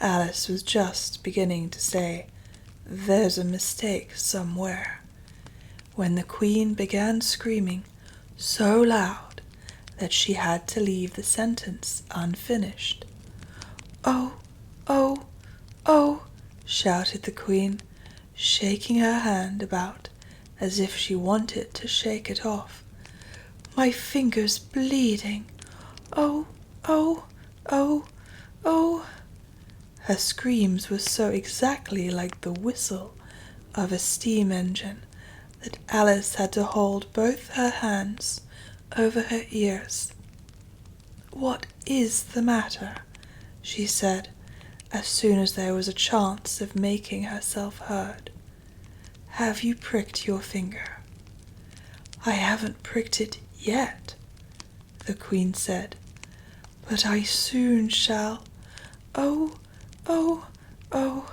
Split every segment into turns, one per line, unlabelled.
Alice was just beginning to say, "There's a mistake somewhere," when the Queen began screaming so loud that she had to leave the sentence unfinished. "Oh, oh, oh," shouted the Queen, shaking her hand about as if she wanted to shake it off. "My finger's bleeding. Oh, oh, oh, oh." Her screams were so exactly like the whistle of a steam engine that Alice had to hold both her hands over her ears. "What is the matter?" she said, as soon as there was a chance of making herself heard. "Have you pricked your finger?" "I haven't pricked it yet," the Queen said, "but I soon shall. Oh, oh, oh."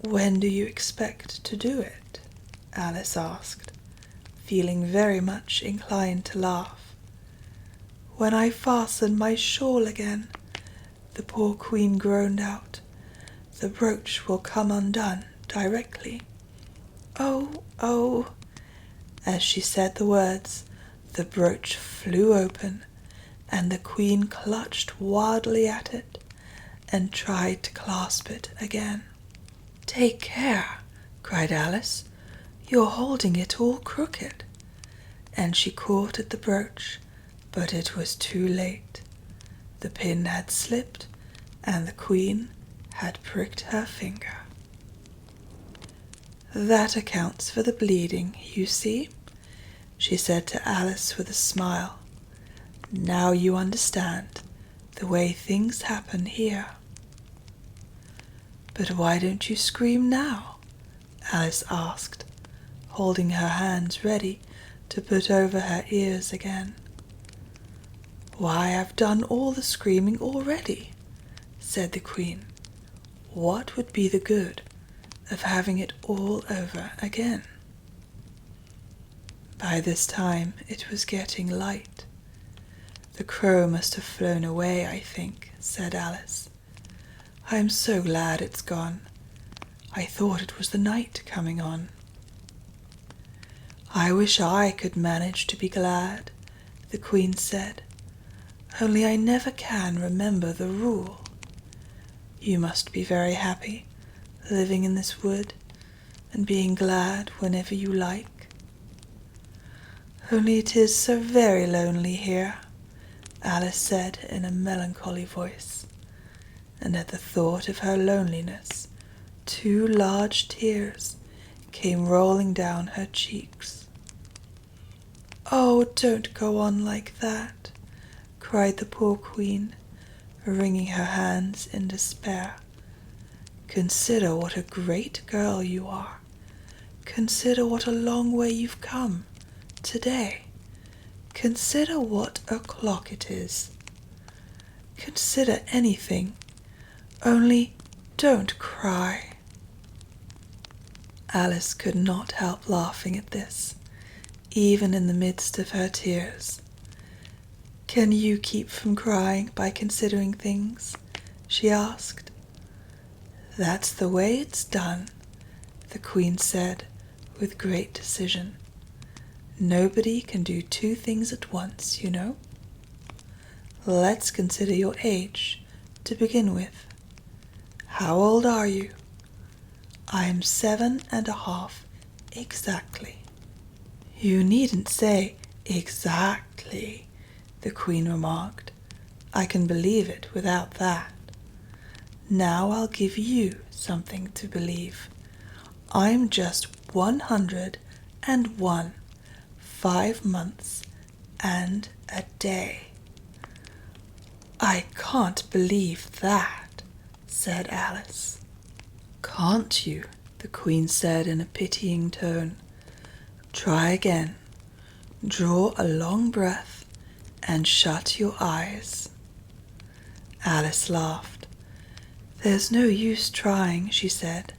"When do you expect to do it?" Alice asked, feeling very much inclined to laugh. "When I fasten my shawl again," the poor Queen groaned out. "The brooch will come undone directly. Oh, oh." As she said the words, the brooch flew open, and the Queen clutched wildly at it and tried to clasp it again. "Take care," cried Alice. "You're holding it all crooked." And she caught at the brooch, but it was too late. The pin had slipped, and the Queen had pricked her finger. "That accounts for the bleeding, you see," she said to Alice with a smile. "Now you understand the way things happen here." "But why don't you scream now?" Alice asked, holding her hands ready to put over her ears again. "Why, I've done all the screaming already," said the Queen. "What would be the good of having it all over again?" By this time it was getting light. "The crow must have flown away, I think," said Alice. "I'm so glad it's gone. I thought it was the night coming on." "I wish I could manage to be glad," the Queen said, "only I never can remember the rule. You must be very happy, living in this wood, and being glad whenever you like." "Only it is so very lonely here," Alice said in a melancholy voice, and at the thought of her loneliness, 2 large tears came rolling down her cheeks. "Oh, don't go on like that," cried the poor Queen, wringing her hands in despair. "Consider what a great girl you are. Consider what a long way you've come today. Consider what o'clock it is. Consider anything, only don't cry." Alice could not help laughing at this, even in the midst of her tears. "Can you keep from crying by considering things?" she asked. "That's the way it's done," the Queen said with great decision. "Nobody can do 2 things at once, you know. Let's consider your age to begin with. How old are you?" "I am 7½ exactly." "You needn't say exactly," the Queen remarked. "I can believe it without that. Now I'll give you something to believe. I'm just 101, 5 months, and a day." "I can't believe that," said Alice. "Can't you?" the Queen said in a pitying tone. "Try again. Draw a long breath and shut your eyes." Alice laughed. "There's no use trying," she said.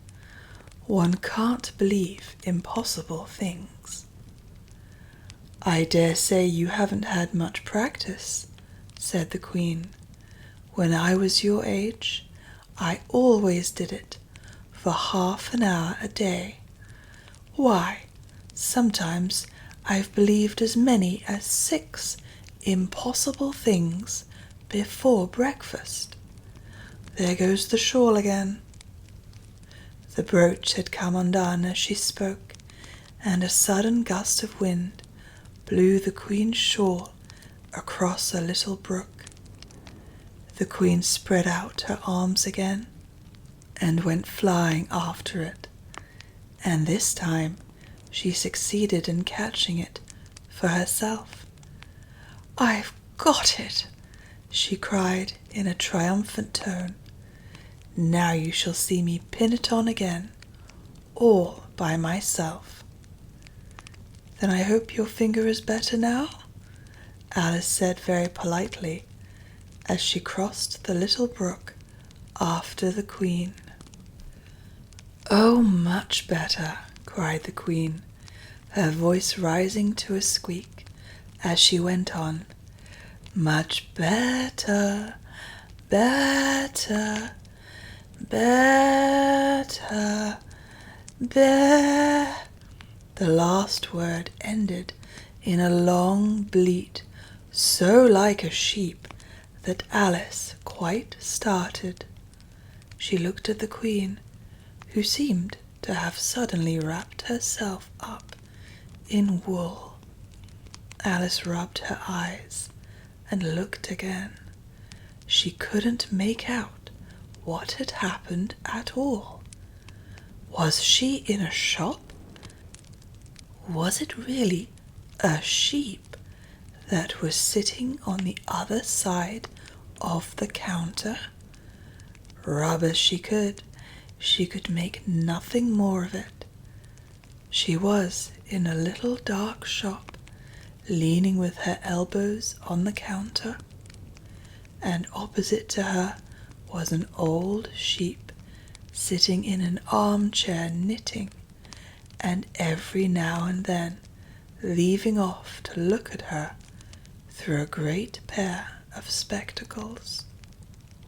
"One can't believe impossible things." "I dare say you haven't had much practice," said the Queen. "When I was your age, I always did it for half an hour a day. Why, sometimes I've believed as many as 6 impossible things before breakfast. There goes the shawl again." The brooch had come undone as she spoke, and a sudden gust of wind blew the Queen's shawl across a little brook. The Queen spread out her arms again and went flying after it, and this time she succeeded in catching it for herself. "I've got it!" she cried in a triumphant tone. "Now you shall see me pin it on again, all by myself." "Then I hope your finger is better now?" Alice said very politely, as she crossed the little brook after the Queen. "Oh, much better," cried the Queen, her voice rising to a squeak as she went on. "Much better, better, better, The last word ended in a long bleat, so like a sheep that Alice quite started. She looked at the Queen, who seemed to have suddenly wrapped herself up in wool. Alice rubbed her eyes and looked again. She couldn't make out what had happened at all. Was she in a shop? Was it really a sheep that was sitting on the other side of the counter? Rub as she could make nothing more of it. She was in a little dark shop, leaning with her elbows on the counter, and opposite to her was an old sheep sitting in an armchair knitting, and every now and then leaving off to look at her through a great pair of spectacles.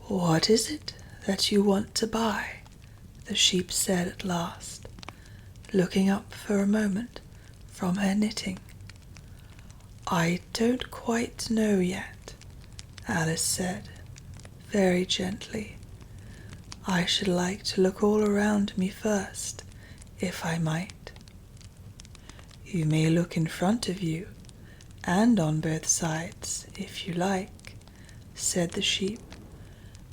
"What is it that you want to buy?" the sheep said at last, looking up for a moment from her knitting. "I don't quite know yet," Alice said, very gently. "I should like to look all around me first, if I might." "You may look in front of you, and on both sides, if you like," said the sheep,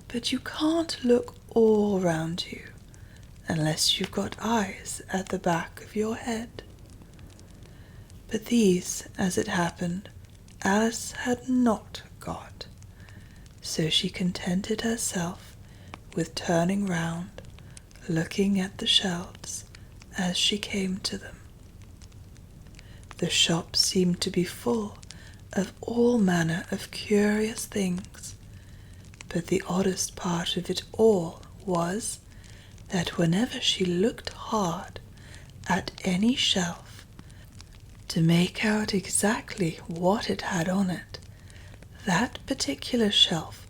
"but you can't look all round you, unless you've got eyes at the back of your head." But these, as it happened, Alice had not got, so she contented herself with turning round, looking at the shelves as she came to them. The shop seemed to be full of all manner of curious things, but the oddest part of it all was that whenever she looked hard at any shelf to make out exactly what it had on it, that particular shelf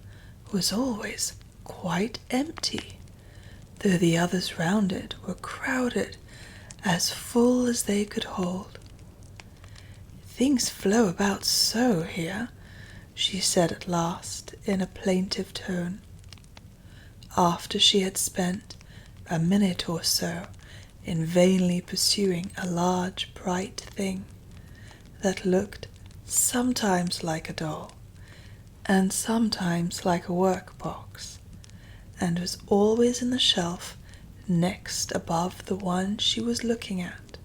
was always quite empty, though the others round it were crowded as full as they could hold. "Things flow about so here," she said at last in a plaintive tone, after she had spent a minute or so in vainly pursuing a large bright thing that looked sometimes like a doll and sometimes like a work-box, and was always in the shelf next above the one she was looking at.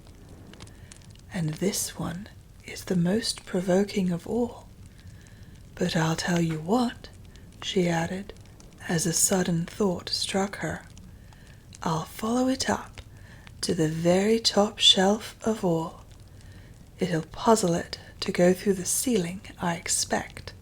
"And this one is the most provoking of all. But I'll tell you what," she added, as a sudden thought struck her. "I'll follow it up to the very top shelf of all. It'll puzzle it to go through the ceiling, I expect."